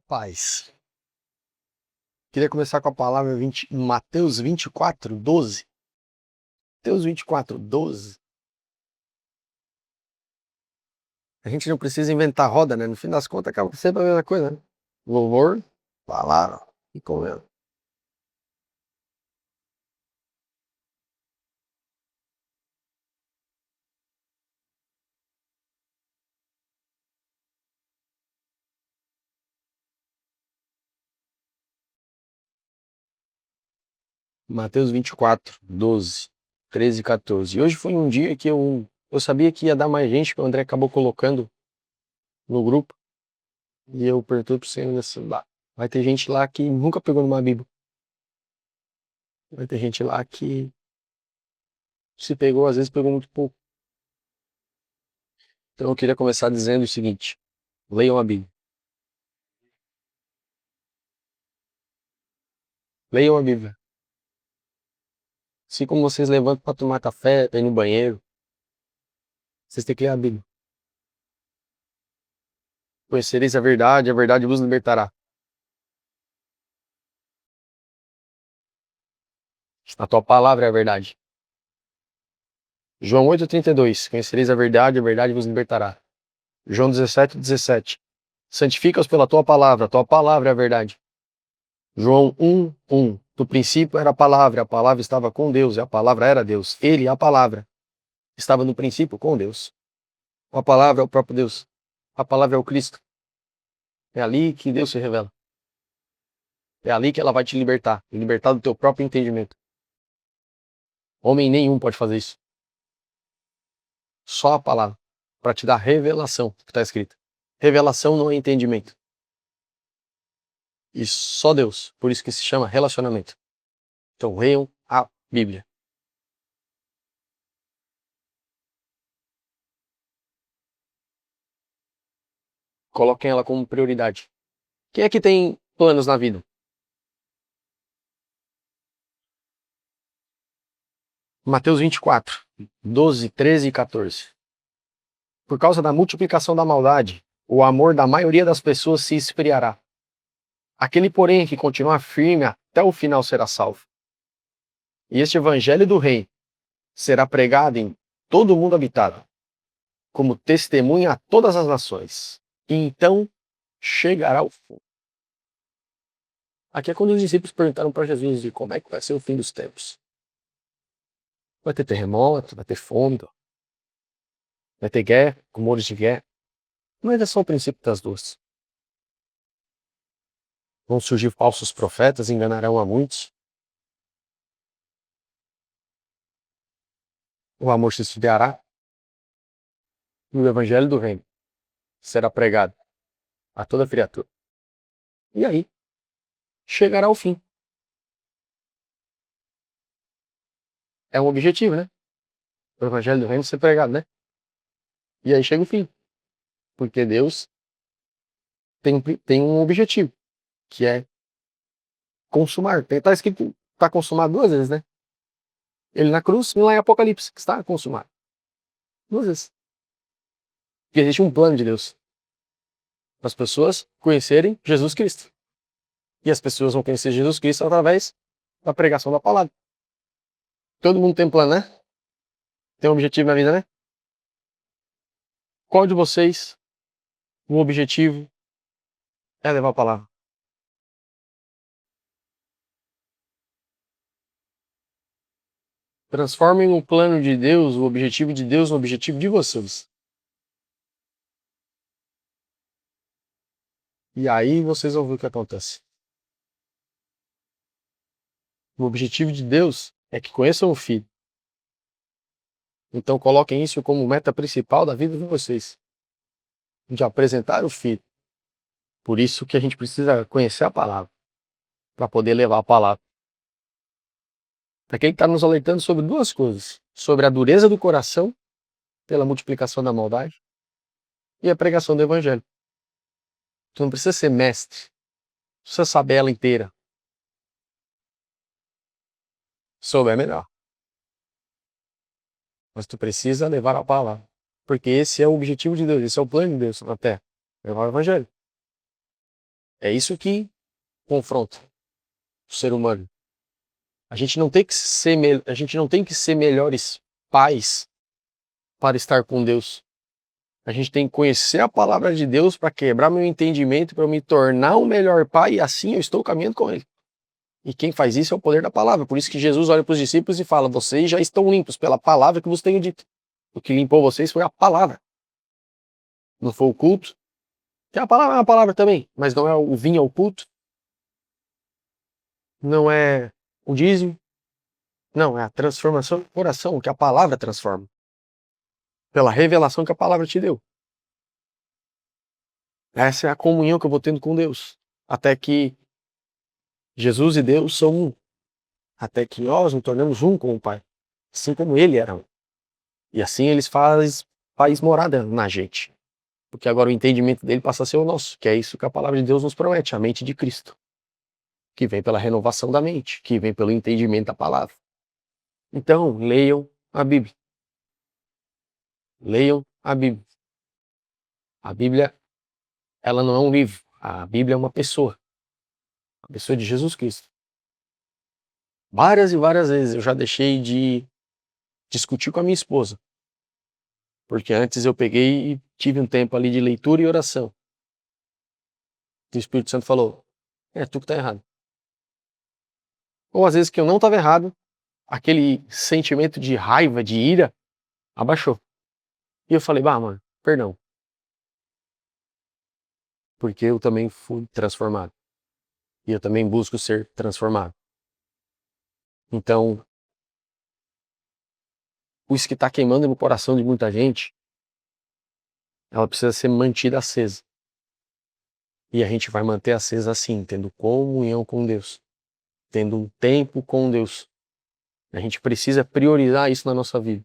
Paz. Queria começar com a palavra Mateus 24, 12. Mateus 24, 12. A gente não precisa inventar roda, né? No fim das contas, acaba sempre a mesma coisa, né? Louvor, palavra e comendo. Mateus 24, 12, 13 e 14. E hoje foi um dia que eu sabia que ia dar mais gente, que o André acabou colocando no grupo. E eu perguntei pro Senhor nesse lá. Vai ter gente lá que nunca pegou numa Bíblia. Vai ter gente lá que se pegou, às vezes pegou muito pouco. Então eu queria começar dizendo o seguinte: leiam a Bíblia. Leiam a Bíblia. Assim como vocês levantam para tomar café, para ir no banheiro, vocês têm que ler a Bíblia. Conhecereis a verdade vos libertará. A tua palavra é a verdade. João 8,32. Conhecereis a verdade vos libertará. João 17,17. Santifica-os pela tua palavra é a verdade. João 1:1. No princípio era a palavra estava com Deus, e a palavra era Deus. Ele, a palavra, estava no princípio com Deus. A palavra é o próprio Deus. A palavra é o Cristo. É ali que Deus se revela. É ali que ela vai te libertar do teu próprio entendimento. Homem nenhum pode fazer isso. Só a palavra, para te dar revelação, que está escrito. Revelação não é entendimento. E só Deus, por isso que se chama relacionamento. Então leiam a Bíblia. Coloquem ela como prioridade. Quem é que tem planos na vida? Mateus 24, 12, 13 e 14. Por causa da multiplicação da maldade, o amor da maioria das pessoas se esfriará. Aquele, porém, que continuar firme até o final será salvo. E este evangelho do Rei será pregado em todo o mundo habitado, como testemunha a todas as nações. E então chegará o fim. Aqui é quando os discípulos perguntaram para Jesus de como é que vai ser o fim dos tempos. Vai ter terremoto, vai ter fome, vai ter guerra, rumores de guerra. Mas é só o princípio das duas. Vão surgir falsos profetas, enganarão a muitos. O amor se esfriará. E o evangelho do reino será pregado a toda criatura. E aí chegará o fim. É um objetivo, né? O evangelho do reino ser pregado, né? E aí chega o fim. Porque Deus tem um objetivo, que é consumar. Está escrito, está consumado duas vezes, né? Ele na cruz e lá em Apocalipse, que está consumado. Duas vezes. Porque existe um plano de Deus para as pessoas conhecerem Jesus Cristo. E as pessoas vão conhecer Jesus Cristo através da pregação da palavra. Todo mundo tem um plano, né? Tem um objetivo na vida, né? Qual de vocês, o objetivo é levar a palavra? Transformem o plano de Deus, o objetivo de Deus, no objetivo de vocês. E aí vocês vão ver o que acontece. O objetivo de Deus é que conheçam o Filho. Então coloquem isso como meta principal da vida de vocês. De apresentar o Filho. Por isso que a gente precisa conhecer a palavra. Para poder levar a palavra. Aqui ele está nos alertando sobre duas coisas. Sobre a dureza do coração, pela multiplicação da maldade, e a pregação do Evangelho. Tu não precisa ser mestre. Não precisa saber ela inteira. Souber melhor. Mas tu precisa levar a palavra. Porque esse é o objetivo de Deus, esse é o plano de Deus na Terra. Levar o Evangelho. É isso que confronta o ser humano. A gente não tem que ser melhores pais para estar com Deus. A gente tem que conhecer a palavra de Deus para quebrar meu entendimento, para eu me tornar um melhor pai, e assim eu estou caminhando com Ele. E quem faz isso é o poder da palavra. Por isso que Jesus olha para os discípulos e fala: vocês já estão limpos pela palavra que vos tenho dito. O que limpou vocês foi a palavra. Não foi o culto. Que a palavra é uma palavra também, mas não é o vinho ao culto. Não é o dízimo. Não, é a transformação do coração, o que a palavra transforma. Pela revelação que a palavra te deu. Essa é a comunhão que eu vou tendo com Deus. Até que Jesus e Deus são um. Até que nós nos tornamos um com o Pai. Assim como Ele era um. E assim eles faz morada na gente. Porque agora o entendimento dele passa a ser o nosso. Que é isso que a palavra de Deus nos promete. A mente de Cristo. Que vem pela renovação da mente. Que vem pelo entendimento da palavra. Então, leiam a Bíblia. Leiam a Bíblia. A Bíblia, ela não é um livro. A Bíblia é uma pessoa. A pessoa de Jesus Cristo. Várias e várias vezes eu já deixei de discutir com a minha esposa. Porque antes eu peguei e tive um tempo ali de leitura e oração. E o Espírito Santo falou: é tu que tá errado. Ou às vezes que eu não estava errado, aquele sentimento de raiva, de ira, abaixou. E eu falei: bah, mano, perdão. Porque eu também fui transformado. E eu também busco ser transformado. Então, isso que está queimando no coração de muita gente, ela precisa ser mantida acesa. E a gente vai manter acesa assim, tendo comunhão com Deus. Tendo um tempo com Deus. A gente precisa priorizar isso na nossa vida.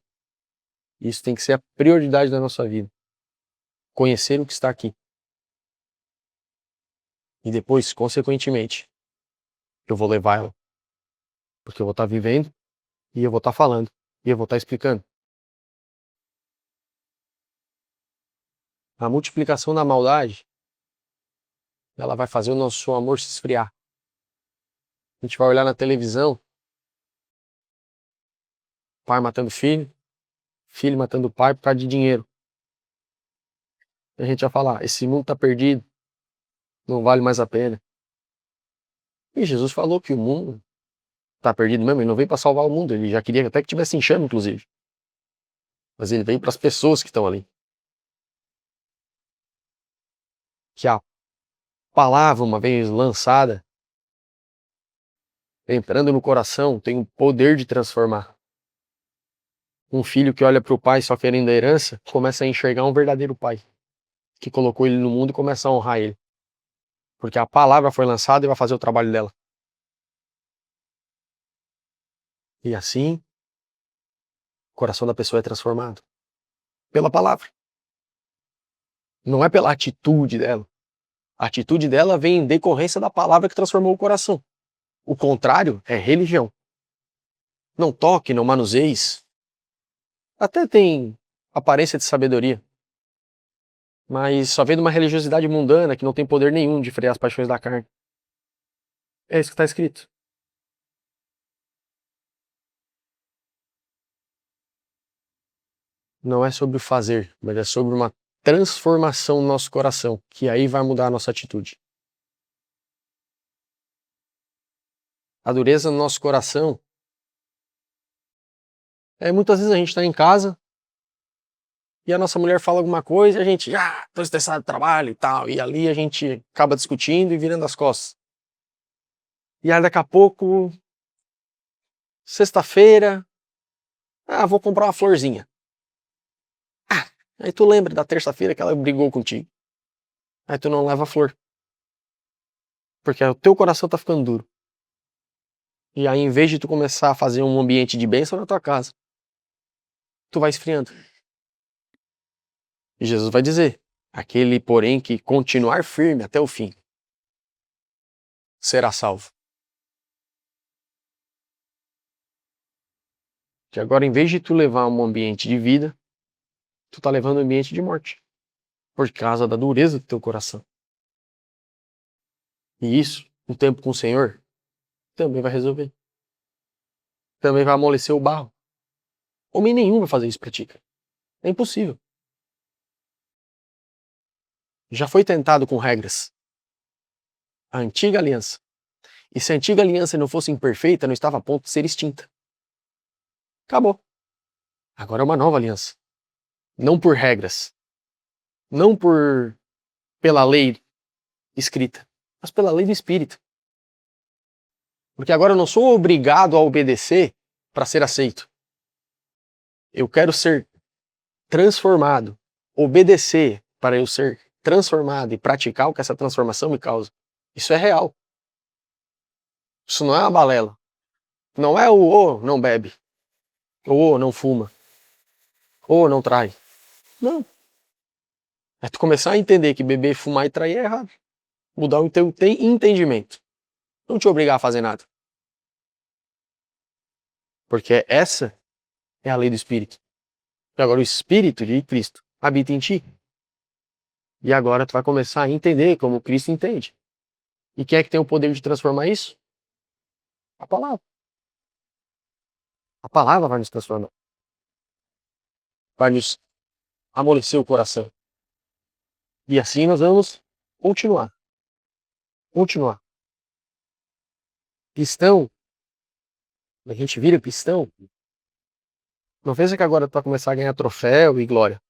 Isso tem que ser a prioridade da nossa vida. Conhecer o que está aqui. E depois, consequentemente, eu vou levar ela. Porque eu vou estar vivendo, e eu vou estar falando, e eu vou estar explicando. A multiplicação da maldade, ela vai fazer o nosso amor se esfriar. A gente vai olhar na televisão, pai matando filho, filho matando pai por causa de dinheiro. E a gente vai falar: esse mundo está perdido, não vale mais a pena. E Jesus falou que o mundo está perdido mesmo, ele não veio para salvar o mundo, ele já queria até que tivesse enxame, inclusive. Mas ele veio para as pessoas que estão ali. Que a palavra, uma vez lançada, entrando no coração, tem o poder de transformar. Um filho que olha para o pai só querendo a herança, começa a enxergar um verdadeiro pai, que colocou ele no mundo e começa a honrar ele. Porque a palavra foi lançada e vai fazer o trabalho dela. E assim, o coração da pessoa é transformado. Pela palavra. Não é pela atitude dela. A atitude dela vem em decorrência da palavra que transformou o coração. O contrário é religião. Não toque, não manuseis. Até tem aparência de sabedoria. Mas só vem de uma religiosidade mundana que não tem poder nenhum de frear as paixões da carne. É isso que está escrito. Não é sobre o fazer, mas é sobre uma transformação no nosso coração, que aí vai mudar a nossa atitude. A dureza no nosso coração muitas vezes a gente está em casa e a nossa mulher fala alguma coisa e a gente, tô estressado do trabalho e tal, e ali a gente acaba discutindo e virando as costas. E aí daqui a pouco, sexta-feira, vou comprar uma florzinha. Aí tu lembra da terça-feira que ela brigou contigo. Aí tu não leva a flor. Porque o teu coração tá ficando duro. E aí, em vez de tu começar a fazer um ambiente de bênção na tua casa, tu vai esfriando. E Jesus vai dizer: aquele, porém, que continuar firme até o fim, será salvo. Que agora, em vez de tu levar um ambiente de vida, tu tá levando um ambiente de morte. Por causa da dureza do teu coração. E isso, um tempo com o Senhor, também vai resolver. Também vai amolecer o barro. Homem nenhum vai fazer isso pra ti, cara. É impossível. Já foi tentado com regras. A antiga aliança. E se a antiga aliança não fosse imperfeita, não estava a ponto de ser extinta. Acabou. Agora é uma nova aliança. Não por regras. Não pela lei escrita, mas pela lei do Espírito. Porque agora eu não sou obrigado a obedecer para ser aceito. Eu quero ser transformado, obedecer para eu ser transformado e praticar o que essa transformação me causa. Isso é real. Isso não é uma balela. Não é o não bebe, ou não fuma, ou não trai. Não. É tu começar a entender que beber, fumar e trair é errado. Mudar o teu entendimento. Não te obrigar a fazer nada. Porque essa é a lei do Espírito. E agora o Espírito de Cristo habita em ti. E agora tu vai começar a entender como Cristo entende. E quem é que tem o poder de transformar isso? A palavra. A palavra vai nos transformar. Vai nos amolecer o coração. E assim nós vamos continuar. Continuar. Cristão, a gente vira cristão, não pensa que agora tu vai começar a ganhar troféu e glória.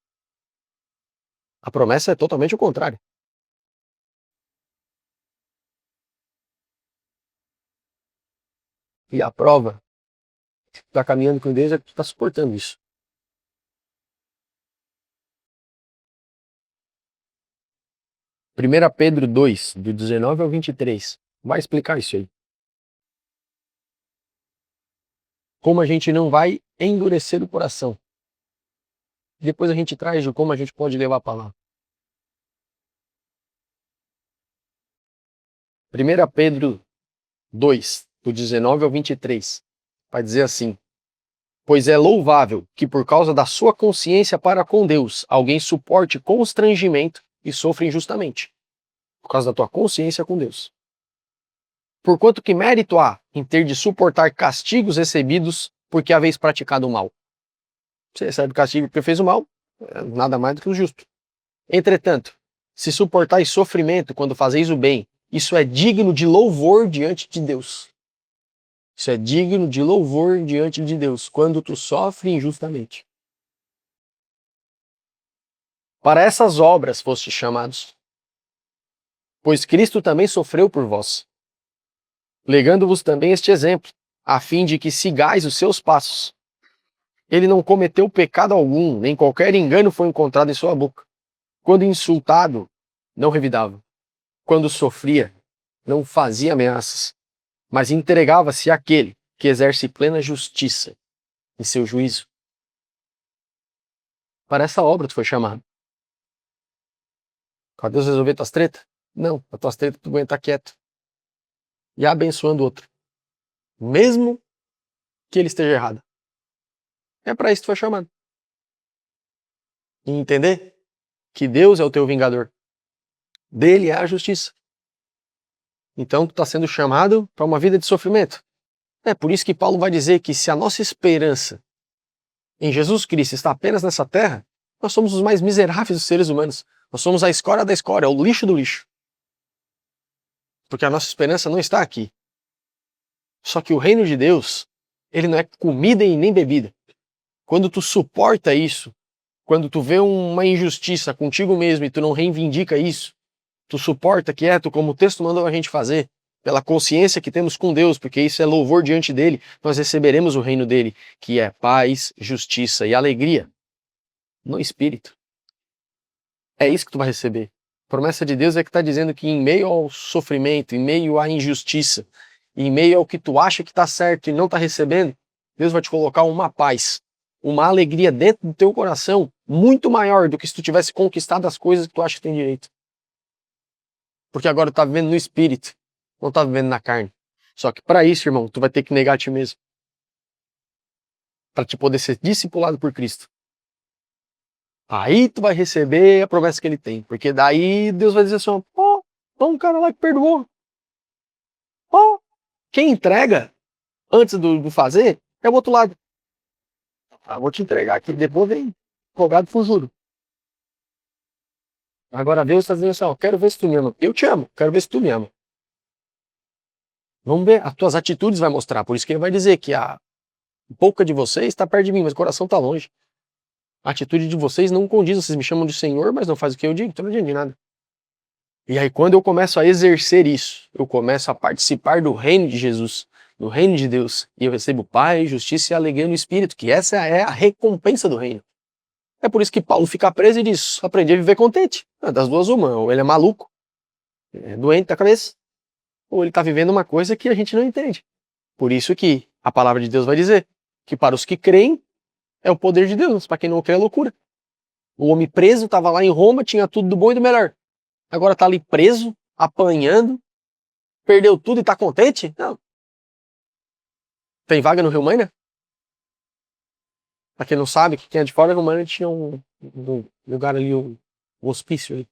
A promessa é totalmente o contrário. E a prova que tu tá caminhando com Deus é que tu tá suportando isso. 1 Pedro 2, do 19 ao 23, vai explicar isso aí. Como a gente não vai endurecer o coração. Depois a gente traz de como a gente pode levar a palavra. 1 Pedro 2, do 19 ao 23, vai dizer assim: pois é louvável que por causa da sua consciência para com Deus, alguém suporte constrangimento e sofra injustamente. Por causa da tua consciência com Deus. Porquanto que mérito há em ter de suportar castigos recebidos porque haveis praticado o mal. Você recebe castigo porque fez o mal, é nada mais do que o justo. Entretanto, se suportais sofrimento quando fazeis o bem, isso é digno de louvor diante de Deus. Isso é digno de louvor diante de Deus, quando tu sofre injustamente. Para essas obras fostes chamados, pois Cristo também sofreu por vós, legando-vos também este exemplo, a fim de que sigais os seus passos. Ele não cometeu pecado algum, nem qualquer engano foi encontrado em sua boca. Quando insultado, não revidava. Quando sofria, não fazia ameaças, mas entregava-se àquele que exerce plena justiça em seu juízo. Para essa obra tu foi chamado. Para Deus resolver tuas tretas? Não, as tuas tretas tu vai estar quieto. E abençoando o outro. Mesmo que ele esteja errado. É para isso que tu foi chamado. E entender que Deus é o teu vingador. Dele é a justiça. Então tu está sendo chamado para uma vida de sofrimento. É por isso que Paulo vai dizer que se a nossa esperança em Jesus Cristo está apenas nessa terra, nós somos os mais miseráveis dos seres humanos. Nós somos a escória da escória, o lixo do lixo. Porque a nossa esperança não está aqui. Só que o reino de Deus, ele não é comida e nem bebida. Quando tu suporta isso, quando tu vê uma injustiça contigo mesmo e tu não reivindica isso, tu suporta quieto, como o texto mandou a gente fazer, pela consciência que temos com Deus, porque isso é louvor diante dele, nós receberemos o reino dele, que é paz, justiça e alegria no Espírito. É isso que tu vai receber. A promessa de Deus é que está dizendo que em meio ao sofrimento, em meio à injustiça, em meio ao que tu acha que está certo e não está recebendo, Deus vai te colocar uma paz, uma alegria dentro do teu coração muito maior do que se tu tivesse conquistado as coisas que tu acha que tem direito. Porque agora tu tá vivendo no Espírito, não tá vivendo na carne. Só que para isso, irmão, tu vai ter que negar a ti mesmo. Para te poder ser discipulado por Cristo. Aí tu vai receber a promessa que ele tem. Porque daí Deus vai dizer assim, pô, um cara lá que perdoou. Oh, quem entrega antes do fazer é o outro lado. Vou te entregar aqui, depois vem folgado com juro. Agora Deus está dizendo assim, ó, quero ver se tu me ama. Eu te amo, quero ver se tu me ama. Vamos ver, as tuas atitudes vai mostrar. Por isso que ele vai dizer que a boca de vocês está perto de mim, mas o coração está longe. A atitude de vocês não condiz, vocês me chamam de Senhor, mas não faz o que eu digo, então não adianta de nada. E aí quando eu começo a exercer isso, eu começo a participar do reino de Jesus, do reino de Deus, e eu recebo paz, justiça e alegria no Espírito, que essa é a recompensa do reino. É por isso que Paulo fica preso e diz, aprendi a viver contente. Das duas uma, ou ele é maluco, é doente da cabeça, ou ele está vivendo uma coisa que a gente não entende. Por isso que a palavra de Deus vai dizer que para os que creem é o poder de Deus, para quem não crê é loucura. O homem preso estava lá em Roma, tinha tudo do bom e do melhor. Agora está ali preso, apanhando, perdeu tudo e está contente? Não. Tem vaga no Rio Maina? Para quem não sabe, quem é de fora, no Rio Maina tinha um lugar ali, um hospício ali.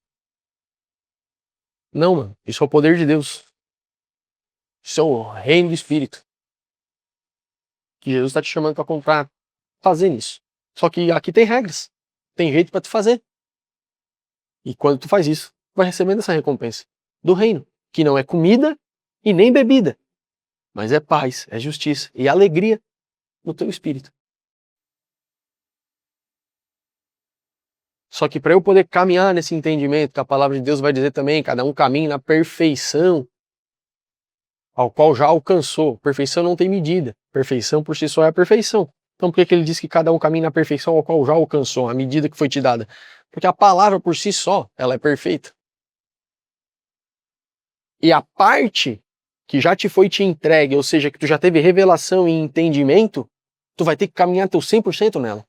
Não, mano, isso é o poder de Deus. Isso é o reino do Espírito. Que Jesus está te chamando para comprar, fazer isso. Só que aqui tem regras. Tem jeito para tu fazer. E quando tu faz isso, vai recebendo essa recompensa do reino, que não é comida e nem bebida, mas é paz, é justiça e alegria no teu espírito. Só que para eu poder caminhar nesse entendimento, que a palavra de Deus vai dizer também, cada um caminha na perfeição ao qual já alcançou. Perfeição não tem medida. Perfeição por si só é a perfeição. Então por que ele diz que cada um caminha na perfeição ao qual já alcançou, a medida que foi te dada? Porque a palavra por si só, ela é perfeita. E a parte que já te foi te entregue, ou seja, que tu já teve revelação e entendimento, tu vai ter que caminhar teu 100% nela.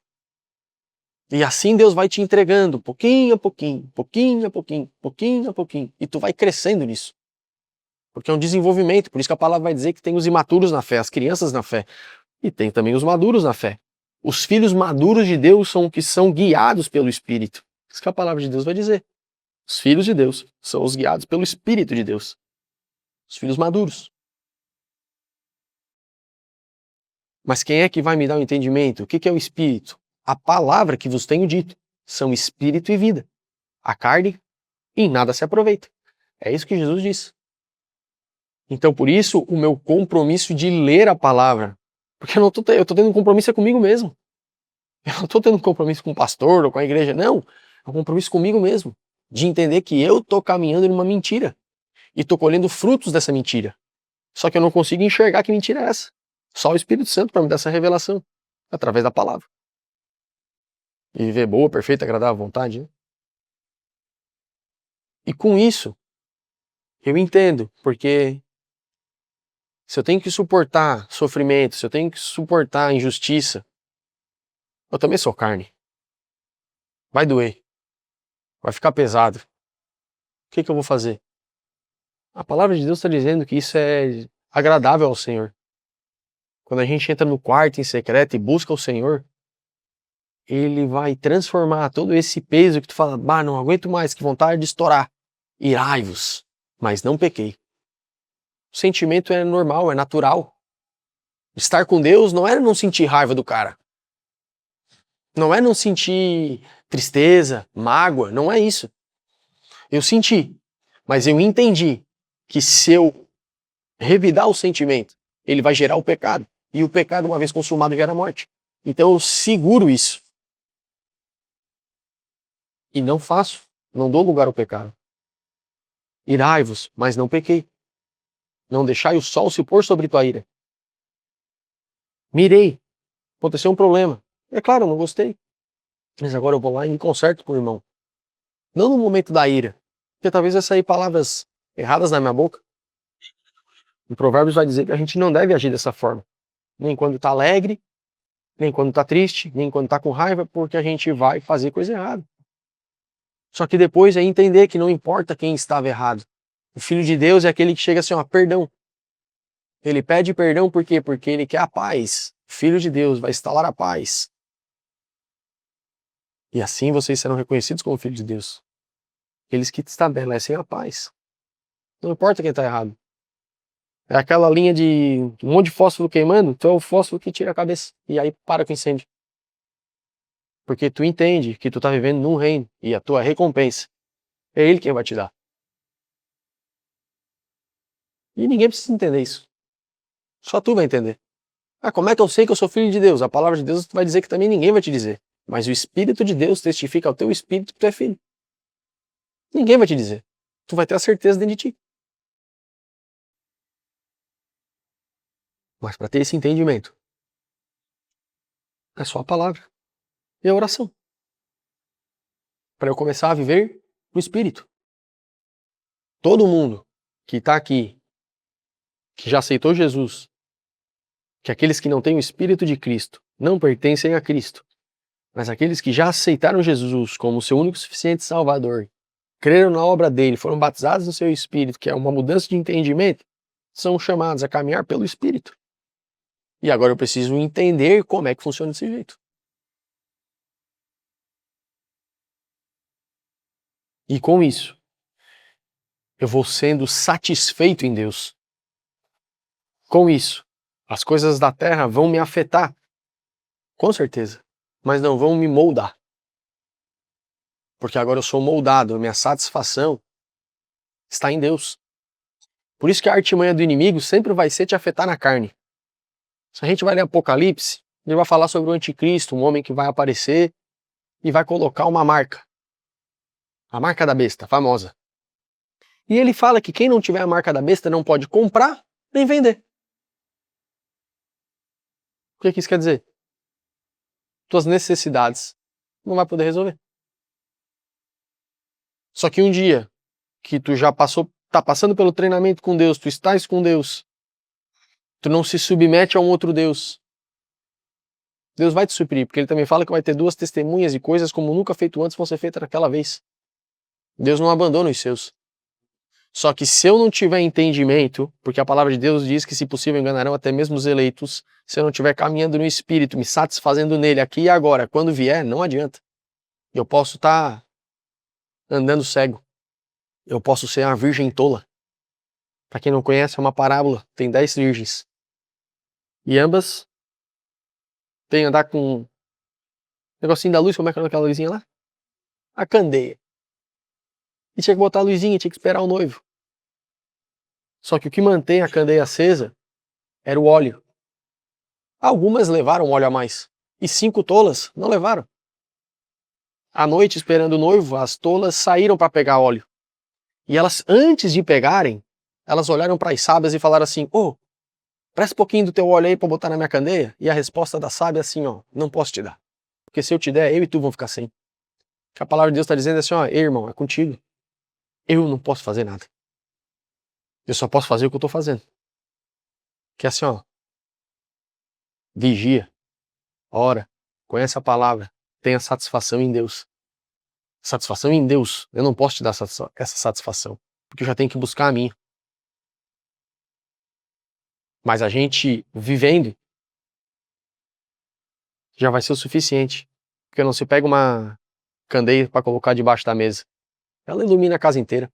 E assim Deus vai te entregando, pouquinho a pouquinho, pouquinho a pouquinho, pouquinho a pouquinho, e tu vai crescendo nisso. Porque é um desenvolvimento, por isso que a palavra vai dizer que tem os imaturos na fé, as crianças na fé, e tem também os maduros na fé. Os filhos maduros de Deus são os que são guiados pelo Espírito. Isso que a palavra de Deus vai dizer. Os filhos de Deus são os guiados pelo Espírito de Deus. Os filhos maduros. Mas quem é que vai me dar o entendimento? O que é o Espírito? A palavra que vos tenho dito. São Espírito e vida. A carne em nada se aproveita. É isso que Jesus disse. Então, por isso, o meu compromisso de ler a palavra. Porque eu estou tendo um compromisso comigo mesmo. Eu não estou tendo um compromisso com o pastor ou com a igreja. Não. É um compromisso comigo mesmo. De entender que eu estou caminhando numa mentira. E estou colhendo frutos dessa mentira. Só que eu não consigo enxergar que mentira é essa. Só o Espírito Santo para me dar essa revelação. Através da palavra. E viver boa, perfeita, agradável à vontade. Né? E com isso, eu entendo. Porque se eu tenho que suportar sofrimento, se eu tenho que suportar injustiça, eu também sou carne. Vai doer. Vai ficar pesado. O que eu vou fazer? A palavra de Deus está dizendo que isso é agradável ao Senhor. Quando a gente entra no quarto em secreto e busca o Senhor, Ele vai transformar todo esse peso que tu fala, bah, não aguento mais, que vontade de estourar. Irai-vos, mas não pequei. O sentimento é normal, é natural. Estar com Deus não é não sentir raiva do cara. Não é não sentir tristeza, mágoa, não é isso. Eu senti, mas eu entendi que se eu revidar o sentimento, ele vai gerar o pecado. E o pecado, uma vez consumado, gera morte. Então eu seguro isso. E não faço, não dou lugar ao pecado. Irai-vos, mas não pequei. Não deixai o sol se pôr sobre tua ira. Mirei, aconteceu um problema. É claro, eu não gostei. Mas agora eu vou lá e me conserto com o irmão. Não no momento da ira. Porque talvez vai sair palavras erradas na minha boca. O Provérbios vai dizer que a gente não deve agir dessa forma. Nem quando está alegre, nem quando está triste, nem quando está com raiva, porque a gente vai fazer coisa errada. Só que depois é entender que não importa quem estava errado. O Filho de Deus é aquele que chega assim, ó, perdão. Ele pede perdão por quê? Porque ele quer a paz. O Filho de Deus vai instalar a paz. E assim vocês serão reconhecidos como filhos de Deus. Aqueles que estabelecem a paz. Não importa quem está errado. É aquela linha de um monte de fósforo queimando, tu é o fósforo que tira a cabeça. E aí para com o incêndio. Porque tu entende que tu tá vivendo num reino e a tua recompensa é ele quem vai te dar. E ninguém precisa entender isso. Só tu vai entender. Ah, como é que eu sei que eu sou filho de Deus? A palavra de Deus vai dizer que também ninguém vai te dizer. Mas o Espírito de Deus testifica ao teu espírito que tu é filho. Ninguém vai te dizer. Tu vai ter a certeza dentro de ti. Mas para ter esse entendimento, é só a palavra e a oração. Para eu começar a viver no Espírito. Todo mundo que está aqui, que já aceitou Jesus, que aqueles que não têm o Espírito de Cristo não pertencem a Cristo, mas aqueles que já aceitaram Jesus como seu único e suficiente Salvador, creram na obra dele, foram batizados no seu Espírito, que é uma mudança de entendimento, são chamados a caminhar pelo Espírito. E agora eu preciso entender como é que funciona desse jeito. E com isso, eu vou sendo satisfeito em Deus. Com isso, as coisas da terra vão me afetar, com certeza, mas não vão me moldar. Porque agora eu sou moldado, a minha satisfação está em Deus. Por isso que a artimanha do inimigo sempre vai ser te afetar na carne. Se a gente vai ler Apocalipse, ele vai falar sobre o anticristo, um homem que vai aparecer e vai colocar uma marca. A marca da besta, famosa. E ele fala que quem não tiver a marca da besta não pode comprar nem vender. O que isso quer dizer? Tuas necessidades não vai poder resolver. Só que um dia que tu já tá passando pelo treinamento com Deus, tu estás com Deus, tu não se submete a um outro Deus, Deus vai te suprir, porque ele também fala que vai ter duas testemunhas e coisas como nunca feito antes vão ser feitas naquela vez. Deus não abandona os seus. Só que se eu não tiver entendimento, porque a palavra de Deus diz que se possível enganarão até mesmo os eleitos, se eu não estiver caminhando no Espírito, me satisfazendo nele aqui e agora, quando vier, não adianta. Eu posso estar andando cego. Eu posso ser uma virgem tola. Para quem não conhece, é uma parábola, tem 10 virgens. E ambas têm andar com um negocinho da luz, como é que é aquela luzinha lá? A candeia. E tinha que botar a luzinha, tinha que esperar o noivo. Só que o que mantém a candeia acesa era o óleo. Algumas levaram óleo a mais. E 5 tolas não levaram. À noite, esperando o noivo, as tolas saíram para pegar óleo. E elas, antes de pegarem, elas olharam para as sábias e falaram assim: "Ô, presta um pouquinho do teu óleo aí para botar na minha candeia." E a resposta da sábia é assim: "Ó, não posso te dar. Porque se eu te der, eu e tu vão ficar sem." Que a palavra de Deus está dizendo assim: "Ó, ei, irmão, é contigo. Eu não posso fazer nada. Eu só posso fazer o que eu estou fazendo." Que é assim, ó, vigia, ora, conhece a palavra, tenha satisfação em Deus. Satisfação em Deus. Eu não posso te dar essa satisfação, porque eu já tenho que buscar a minha. Mas a gente vivendo já vai ser o suficiente. Porque não se pega uma candeia para colocar debaixo da mesa. Ela ilumina a casa inteira.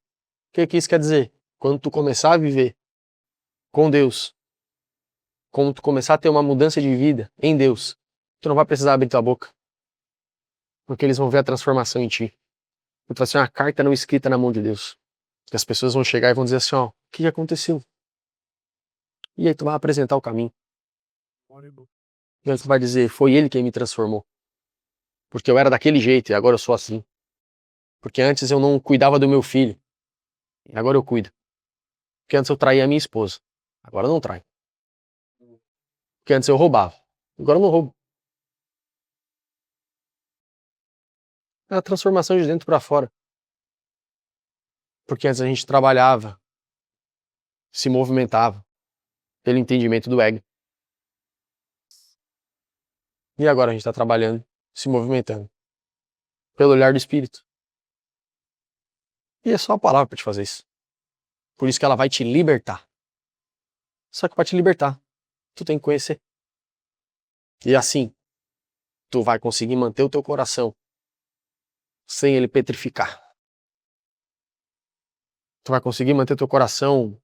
O que isso quer dizer? Quando tu começar a viver com Deus, quando tu começar a ter uma mudança de vida em Deus, tu não vai precisar abrir tua boca. Porque eles vão ver a transformação em ti. Tu vai ser uma carta não escrita na mão de Deus. Que as pessoas vão chegar e vão dizer assim, ó, o que aconteceu? E aí tu vai apresentar o caminho. E aí tu vai dizer, foi ele quem me transformou. Porque eu era daquele jeito e agora eu sou assim. Porque antes eu não cuidava do meu filho. E agora eu cuido. Porque antes eu traía a minha esposa. Agora eu não traio. Porque antes eu roubava. Agora eu não roubo. É a transformação de dentro para fora. Porque antes a gente trabalhava, se movimentava pelo entendimento do ego. E agora a gente está trabalhando, se movimentando pelo olhar do Espírito. E é só a palavra para te fazer isso. Por isso que ela vai te libertar. Só que para te libertar, tu tem que conhecer. E assim, tu vai conseguir manter o teu coração sem ele petrificar. Tu vai conseguir manter teu coração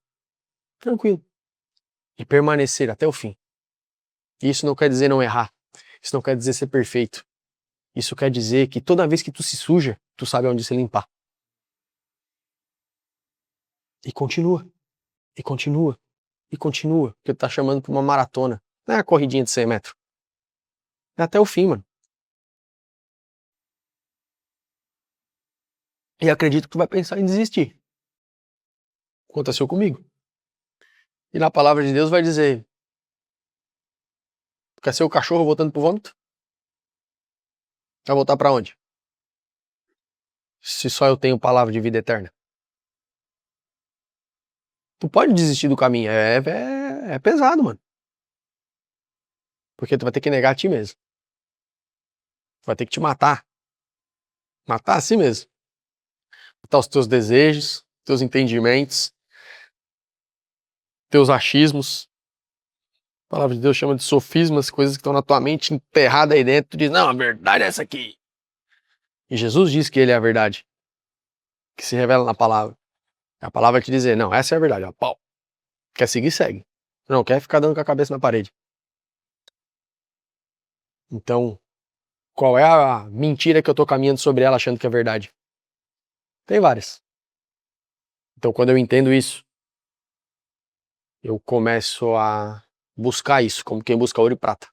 tranquilo. e permanecer até o fim. Isso não quer dizer não errar. Isso não quer dizer ser perfeito. Isso quer dizer que toda vez que tu se suja, tu sabe onde se limpar. E continua, e continua, e continua. Porque tu tá chamando pra uma maratona. Não é a corridinha de 100 metros. É até o fim, mano. E acredito que tu vai pensar em desistir. Aconteceu comigo. E na palavra de Deus vai dizer: quer ser o cachorro voltando pro vômito? Vai voltar pra onde? Se só eu tenho palavra de vida eterna. Tu pode desistir do caminho. É pesado, mano. Porque tu vai ter que negar a ti mesmo. Tu vai ter que te matar. Matar a si mesmo. Matar os teus desejos, teus entendimentos, teus achismos. A palavra de Deus chama de sofismas, coisas que estão na tua mente enterradas aí dentro. Tu diz: não, a verdade é essa aqui. E Jesus diz que ele é a verdade, que se revela na palavra. A palavra vai te dizer: não, essa é a verdade, ó, pau. Quer seguir, segue. Não quer ficar dando com a cabeça na parede. Então, qual é a mentira que eu tô caminhando sobre ela achando que é verdade? Tem várias. Então, quando eu entendo isso, eu começo a buscar isso, como quem busca ouro e prata.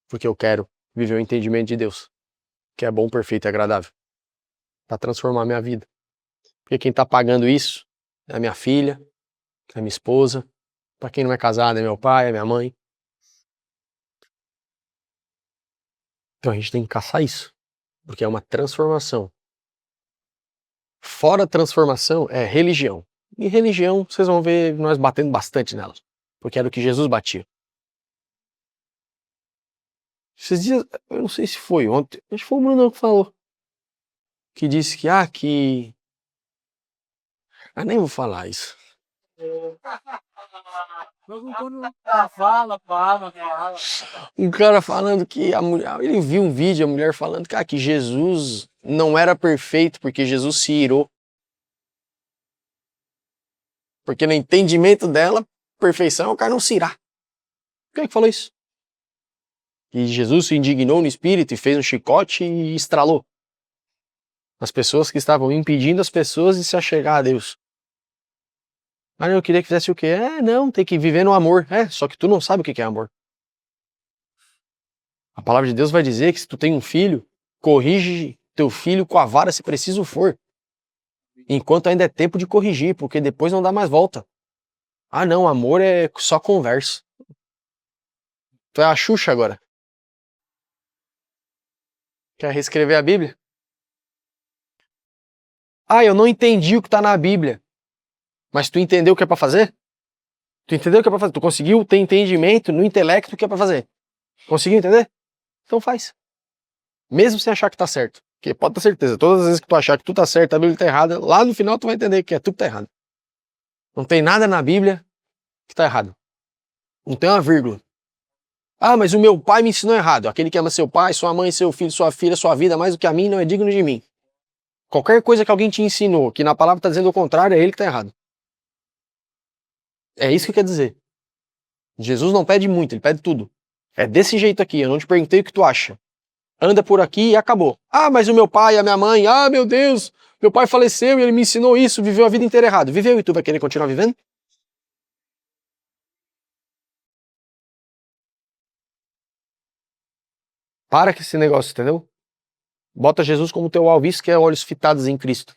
Porque eu quero viver o entendimento de Deus, que é bom, perfeito e agradável, para transformar a minha vida. Porque quem tá pagando isso é a minha filha, é a minha esposa. Para quem não é casado, é meu pai, é minha mãe. Então a gente tem que caçar isso, porque é uma transformação. Fora a transformação é religião. E religião, vocês vão ver nós batendo bastante nelas, porque era o que Jesus batia. Esses dias, eu não sei se foi ontem, acho que foi o Bruno que falou, que disse que nem vou falar isso. Fala. Um cara falando que a mulher, ele viu um vídeo, a mulher falando que Jesus não era perfeito porque Jesus se irou. Porque no entendimento dela, perfeição, o cara não se irá. Quem é que falou isso? E Jesus se indignou no espírito e fez um chicote e estralou as pessoas que estavam impedindo as pessoas de se achegar a Deus. Mas eu queria que fizesse o quê? Não, tem que viver no amor. Só que tu não sabe o que é amor. A palavra de Deus vai dizer que se tu tem um filho, corrige teu filho com a vara se preciso for. Enquanto ainda é tempo de corrigir, porque depois não dá mais volta. Não, amor é só conversa. Tu é a Xuxa agora. Quer reescrever a Bíblia? Eu não entendi o que tá na Bíblia. Mas tu entendeu o que é pra fazer? Tu entendeu o que é pra fazer? Tu conseguiu ter entendimento no intelecto do que é pra fazer? Conseguiu entender? Então faz. Mesmo sem achar que tá certo. Porque pode ter certeza, todas as vezes que tu achar que tu tá certo, a Bíblia tá errada, lá no final tu vai entender que é tu que tá errado. Não tem nada na Bíblia que tá errado. Não tem uma vírgula. Mas o meu pai me ensinou errado. Aquele que ama seu pai, sua mãe, seu filho, sua filha, sua vida mais do que a mim não é digno de mim. Qualquer coisa que alguém te ensinou, que na palavra tá dizendo o contrário, é ele que tá errado. É isso que quer dizer. Jesus não pede muito, ele pede tudo. É desse jeito aqui, eu não te perguntei o que tu acha. Anda por aqui e acabou. Mas o meu pai, a minha mãe, meu Deus, meu pai faleceu e ele me ensinou isso, viveu a vida inteira errado. Viveu e tu vai querer continuar vivendo? Para com esse negócio, entendeu? Bota Jesus como teu alviço, que é olhos fitados em Cristo.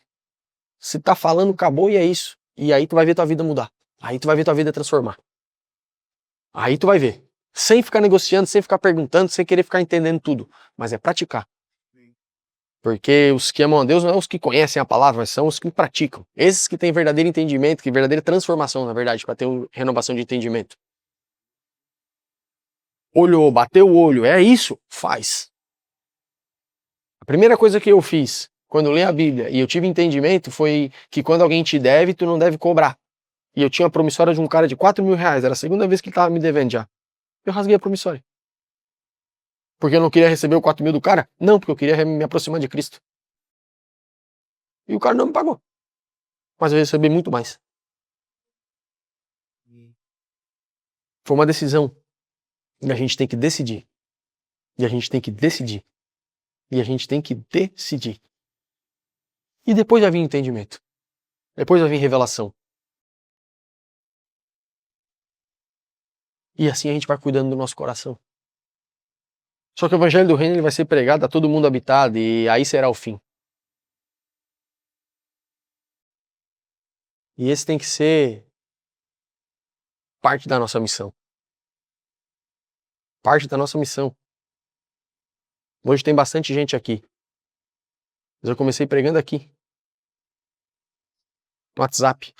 Se tá falando, acabou e é isso. E aí tu vai ver tua vida mudar. Aí tu vai ver tua vida transformar. Aí tu vai ver. Sem ficar negociando, sem ficar perguntando, sem querer ficar entendendo tudo. Mas é praticar. Porque os que amam a Deus não são os que conhecem a palavra, mas são os que praticam. Esses que têm verdadeiro entendimento, que verdadeira transformação, na verdade, para ter uma renovação de entendimento. Olhou, bateu o olho, é isso? Faz. A primeira coisa que eu fiz quando eu li a Bíblia e eu tive entendimento foi que quando alguém te deve, tu não deve cobrar. E eu tinha a promissória de um cara de 4 mil reais, era a segunda vez que ele tava me devendo já. Eu rasguei a promissória. Porque eu não queria receber o 4 mil do cara? Não, porque eu queria me aproximar de Cristo. E o cara não me pagou. Mas eu recebi muito mais. Foi uma decisão. E a gente tem que decidir. E a gente tem que decidir. E a gente tem que decidir. E depois vai vir entendimento. Depois vai vir revelação. E assim a gente vai cuidando do nosso coração. Só que o evangelho do reino ele vai ser pregado a todo mundo habitado e aí será o fim. E esse tem que ser parte da nossa missão. Parte da nossa missão. Hoje tem bastante gente aqui. Mas eu comecei pregando aqui. No WhatsApp.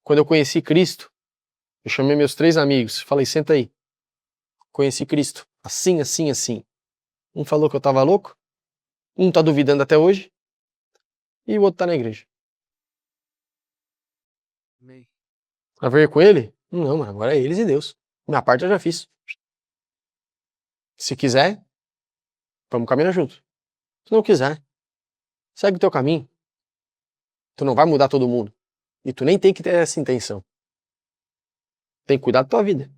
Quando eu conheci Cristo, eu chamei meus 3 amigos. Falei, senta aí. Conheci Cristo. Assim, assim, assim. Um falou que eu tava louco. Um tá duvidando até hoje. E o outro tá na igreja. A ver com ele? Não, mano, agora é eles e Deus. Minha parte eu já fiz. Se quiser, vamos caminhar junto. Se não quiser, segue o teu caminho. Tu não vai mudar todo mundo. E tu nem tem que ter essa intenção. Tem que cuidar da tua vida.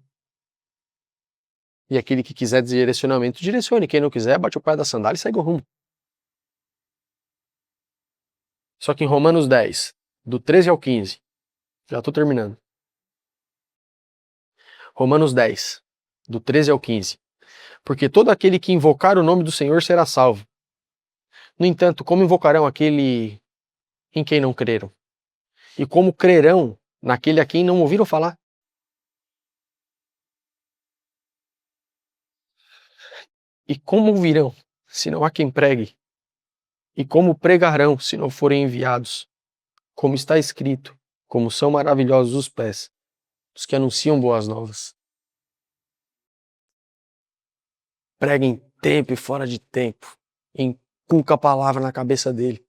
E aquele que quiser direcionamento, direcione. Quem não quiser, bate o pé da sandália e segue o rumo. Só que em Romanos 10, do 13 ao 15, já tô terminando. Romanos 10, do 13 ao 15. Porque todo aquele que invocar o nome do Senhor será salvo. No entanto, como invocarão aquele em quem não creram? E como crerão naquele a quem não ouviram falar? E como ouvirão, se não há quem pregue? E como pregarão, se não forem enviados? Como está escrito, como são maravilhosos os pés dos que anunciam boas novas. Prega em tempo e fora de tempo. Inculca a palavra na cabeça dele.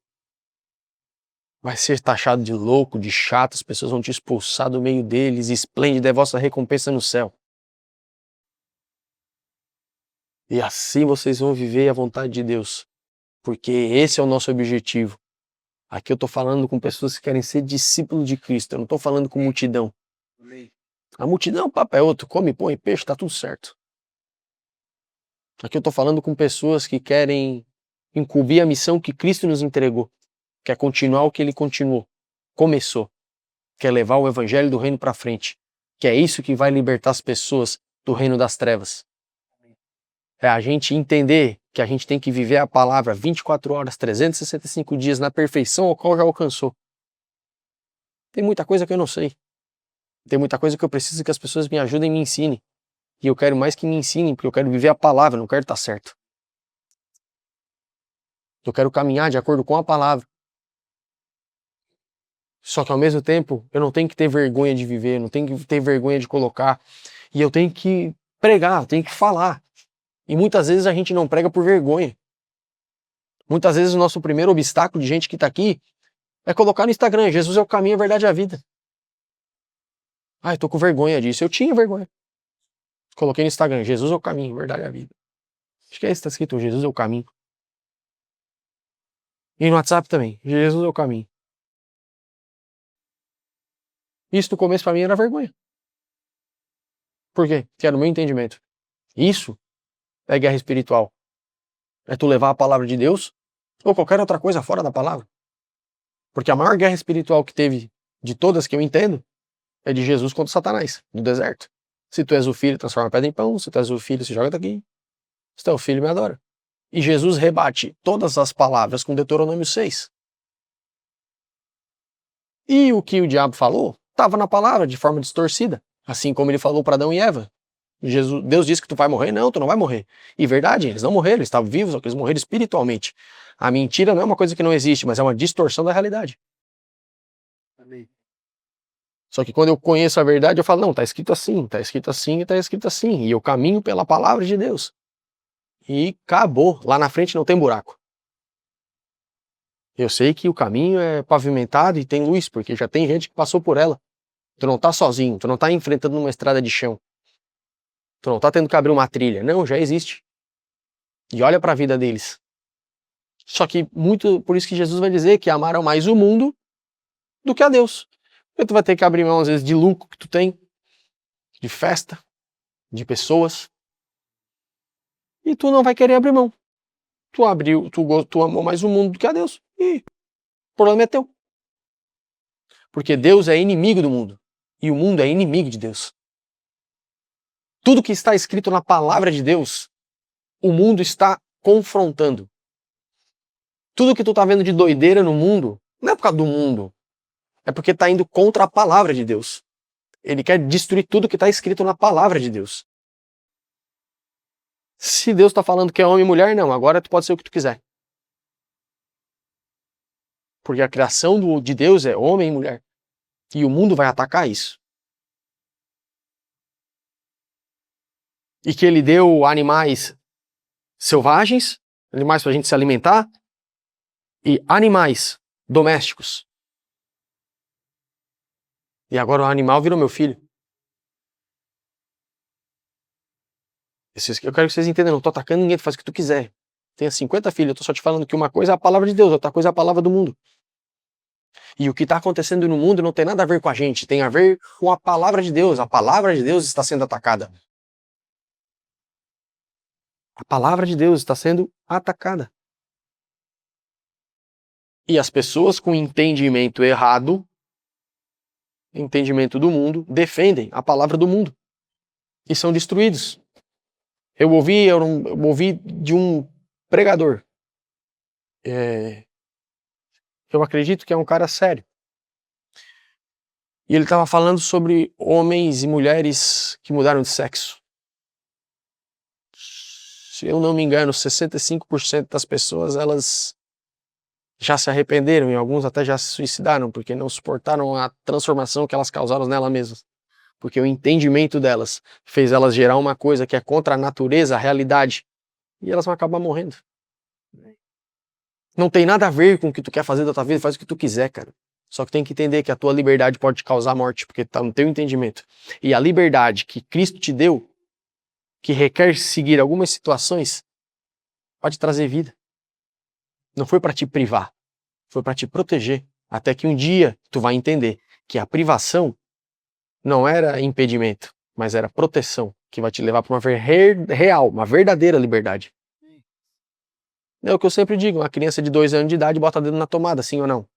Vai ser taxado de louco, de chato, as pessoas vão te expulsar do meio deles, esplêndida é vossa recompensa no céu. E assim vocês vão viver a vontade de Deus, porque esse é o nosso objetivo. Aqui eu estou falando com pessoas que querem ser discípulos de Cristo, eu não estou falando com multidão. A multidão, papo é outro, come pão e peixe, tá tudo certo. Aqui eu estou falando com pessoas que querem incumbir a missão que Cristo nos entregou, quer continuar o que Ele começou, quer levar o evangelho do reino para frente, que é isso que vai libertar as pessoas do reino das trevas. É a gente entender que a gente tem que viver a palavra 24 horas, 365 dias na perfeição ao qual já alcançou. Tem muita coisa que eu não sei. Tem muita coisa que eu preciso que as pessoas me ajudem e me ensinem. E eu quero mais que me ensinem, porque eu quero viver a palavra, não quero estar certo. Eu quero caminhar de acordo com a palavra. Só que ao mesmo tempo, eu não tenho que ter vergonha de viver, não tenho que ter vergonha de colocar. E eu tenho que pregar, eu tenho que falar. E muitas vezes a gente não prega por vergonha. Muitas vezes o nosso primeiro obstáculo de gente que está aqui é colocar no Instagram, Jesus é o caminho, a verdade e a vida. Ah, eu tô com vergonha disso. Eu tinha vergonha. Coloquei no Instagram, Jesus é o caminho, a verdade e a vida. Acho que é isso que está escrito, Jesus é o caminho. E no WhatsApp também, Jesus é o caminho. Isso no começo para mim era vergonha. Por quê? Porque era o meu entendimento. Isso é guerra espiritual. É tu levar a palavra de Deus ou qualquer outra coisa fora da palavra. Porque a maior guerra espiritual que teve de todas que eu entendo é de Jesus contra Satanás, no deserto. Se tu és o filho, transforma a pedra em pão. Se tu és o filho, se joga daqui. Se tu é o filho, me adora. E Jesus rebate todas as palavras com Deuteronômio 6. E o que o diabo falou estava na palavra de forma distorcida. Assim como ele falou para Adão e Eva. Deus disse que tu vai morrer? Não, tu não vai morrer. E verdade, eles não morreram, eles estavam vivos, só que eles morreram espiritualmente. A mentira não é uma coisa que não existe, mas é uma distorção da realidade. Amém. Só que quando eu conheço a verdade, eu falo, não, tá escrito assim, tá escrito assim e tá escrito assim. E eu caminho pela palavra de Deus. E acabou. Lá na frente não tem buraco. Eu sei que o caminho é pavimentado e tem luz, porque já tem gente que passou por ela. Tu não tá sozinho, tu não tá enfrentando uma estrada de chão. Tu não tá tendo que abrir uma trilha. Não, já existe. E olha para a vida deles. Só que muito, por isso que Jesus vai dizer que amaram mais o mundo do que a Deus. Porque tu vai ter que abrir mão às vezes de lucro que tu tem. de festa, de pessoas, e tu não vai querer abrir mão. Tu amou mais o mundo do que a Deus, e o problema é teu. Porque Deus é inimigo do mundo, e o mundo é inimigo de Deus. Tudo que está escrito na palavra de Deus, o mundo está confrontando. Tudo que tu tá vendo de doideira no mundo, não é por causa do mundo, é porque tá indo contra a palavra de Deus. Ele quer destruir tudo que está escrito na palavra de Deus. Se Deus está falando que é homem e mulher, não, agora tu pode ser o que tu quiser. Porque a criação de Deus é homem e mulher. E o mundo vai atacar isso. E que ele deu animais selvagens, animais para a gente se alimentar, e animais domésticos. E agora o animal virou meu filho. Eu quero que vocês entendam, não tô atacando ninguém, tu faz o que tu quiser. Tenha 50 filhos, eu tô só te falando que uma coisa é a palavra de Deus, outra coisa é a palavra do mundo. E o que está acontecendo no mundo não tem nada a ver com a gente, tem a ver com a palavra de Deus. A palavra de Deus está sendo atacada. A palavra de Deus está sendo atacada. E as pessoas com entendimento errado, entendimento do mundo, defendem a palavra do mundo. E são destruídos. Eu ouvi de um pregador. Eu acredito que é um cara sério. E ele estava falando sobre homens e mulheres que mudaram de sexo. Se eu não me engano, 65% das pessoas, elas já se arrependeram e alguns até já se suicidaram porque não suportaram a transformação que elas causaram nela mesmas. Porque o entendimento delas fez elas gerar uma coisa que é contra a natureza, a realidade. E elas vão acabar morrendo. Não tem nada a ver com o que tu quer fazer da tua vida, faz o que tu quiser, cara. Só que tem que entender que a tua liberdade pode te causar morte, porque tá no teu entendimento. E a liberdade que Cristo te deu, que requer seguir algumas situações, pode trazer vida. Não foi para te privar, foi para te proteger. Até que um dia tu vai entender que a privação não era impedimento, mas era proteção, que vai te levar para uma real, uma verdadeira liberdade. É o que eu sempre digo, uma criança de 2 anos de idade bota o dedo na tomada, sim ou não?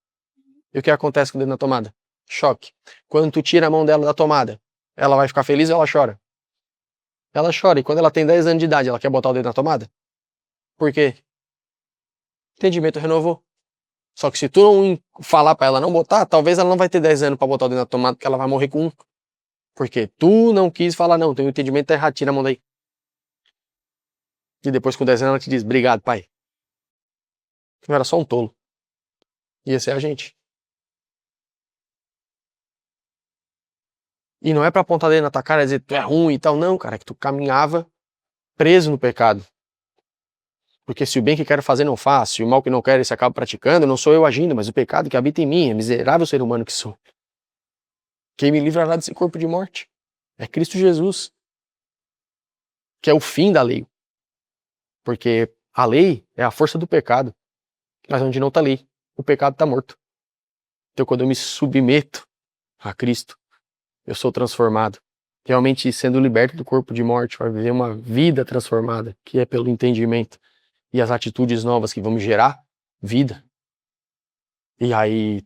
E o que acontece com o dedo na tomada? Choque. Quando tu tira a mão dela da tomada, ela vai ficar feliz ou ela chora? Ela chora, e quando ela tem 10 anos de idade, ela quer botar o dedo na tomada? Por quê? Entendimento renovou. Só que se tu não falar pra ela não botar, talvez ela não vai ter 10 anos pra botar o dedo na tomada, porque ela vai morrer com 1. Porque tu não quis falar não, teu entendimento tá errado, tira a mão daí. E depois com 10 anos ela te diz, obrigado, pai. Eu era só um tolo. E esse é a gente. E não é pra apontar dedo na tua cara e dizer tu é ruim e tal, não, cara, é que tu caminhava preso no pecado. Porque se o bem que quero fazer não faço, e o mal que não quero esse acaba praticando, não sou eu agindo, mas o pecado que habita em mim, é miserável ser humano que sou. Quem me livrará desse corpo de morte? É Cristo Jesus, que é o fim da lei. Porque a lei é a força do pecado, mas onde não está a lei, o pecado está morto. Então quando eu me submeto a Cristo, eu sou transformado, realmente sendo liberto do corpo de morte, para viver uma vida transformada, que é pelo entendimento e as atitudes novas que vão me gerar vida. E aí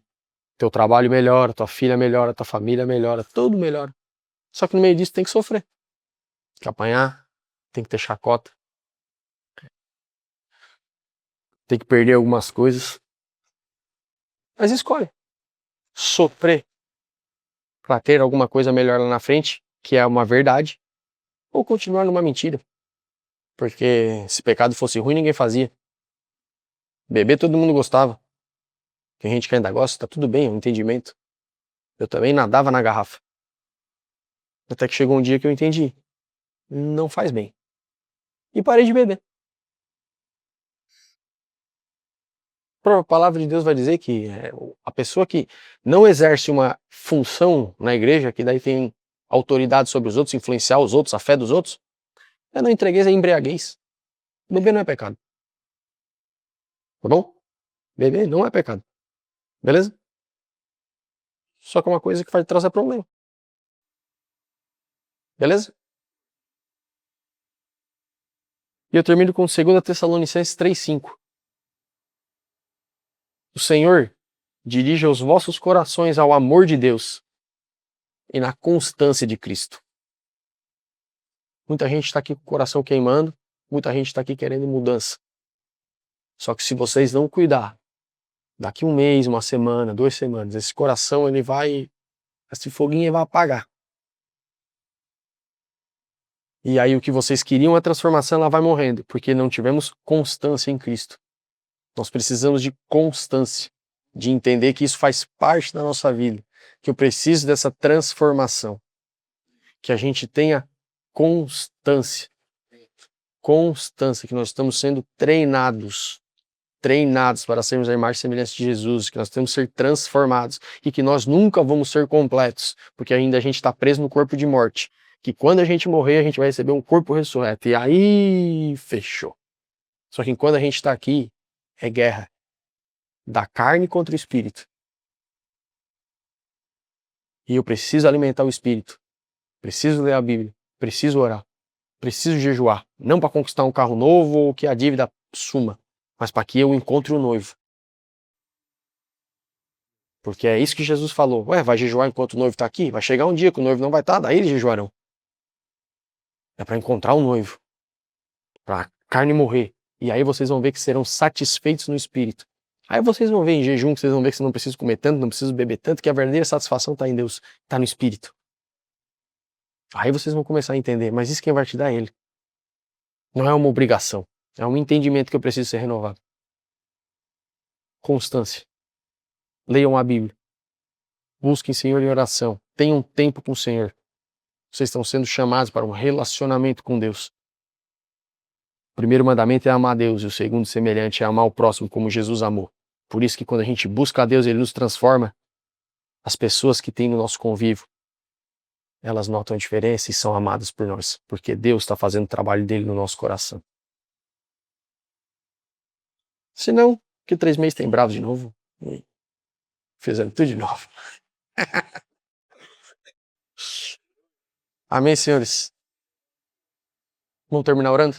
teu trabalho melhora, tua filha melhora, tua família melhora, tudo melhora. Só que no meio disso tem que sofrer, tem que apanhar, tem que ter chacota, tem que perder algumas coisas. Mas escolhe sofrer para ter alguma coisa melhor lá na frente, que é uma verdade, ou continuar numa mentira. Porque se pecado fosse ruim, ninguém fazia. Beber todo mundo gostava. Tem gente que ainda gosta, tá tudo bem, é um entendimento. Eu também nadava na garrafa. Até que chegou um dia que eu entendi. Não faz bem. E parei de beber. A palavra de Deus vai dizer que a pessoa que não exerce uma função na igreja, que daí tem autoridade sobre os outros, influenciar os outros, a fé dos outros, é não entreguez, é embriaguez. Beber não é pecado. Tá bom? Beber não é pecado. Beleza? Só que é uma coisa que vai trazer problema. Beleza? E eu termino com 2 Tessalonicenses 3,5. O Senhor dirige os vossos corações ao amor de Deus e na constância de Cristo. Muita gente está aqui com o coração queimando, muita gente está aqui querendo mudança. Só que se vocês não cuidar, daqui um mês, uma semana, 2 semanas, esse coração, esse foguinho vai apagar. E aí o que vocês queriam, a transformação, ela vai morrendo, porque não tivemos constância em Cristo. Nós precisamos de constância, de entender que isso faz parte da nossa vida, que eu preciso dessa transformação, que a gente tenha constância, que nós estamos sendo treinados para sermos a imagem e semelhança de Jesus, que nós temos que ser transformados e que nós nunca vamos ser completos, porque ainda a gente está preso no corpo de morte, que quando a gente morrer a gente vai receber um corpo ressurreto, e aí fechou. Só que enquanto a gente está aqui, é guerra da carne contra o espírito. E eu preciso alimentar o espírito, preciso ler a Bíblia, preciso orar, preciso jejuar, não para conquistar um carro novo ou que a dívida suma, mas para que eu encontre o noivo. Porque é isso que Jesus falou. Vai jejuar enquanto o noivo está aqui? Vai chegar um dia que o noivo não vai estar, daí eles jejuarão. É para encontrar o noivo, para a carne morrer. E aí vocês vão ver que serão satisfeitos no espírito. Aí vocês vão ver em jejum, que vocês vão ver que vocês não precisam comer tanto, não precisam beber tanto, que a verdadeira satisfação está em Deus, está no espírito. Aí vocês vão começar a entender, mas isso quem vai te dar é Ele. Não é uma obrigação, é um entendimento que eu preciso ser renovado. Constância. Leiam a Bíblia. Busquem Senhor em oração. Tenham tempo com o Senhor. Vocês estão sendo chamados para um relacionamento com Deus. O primeiro mandamento é amar a Deus e o segundo semelhante é amar o próximo como Jesus amou. Por isso que quando a gente busca a Deus, Ele nos transforma. As pessoas que têm no nosso convívio, elas notam a diferença e são amadas por nós, porque Deus está fazendo o trabalho dele no nosso coração. Se não, que 3 meses tem bravo de novo, fazendo tudo de novo. Amém, senhores? Vamos terminar orando?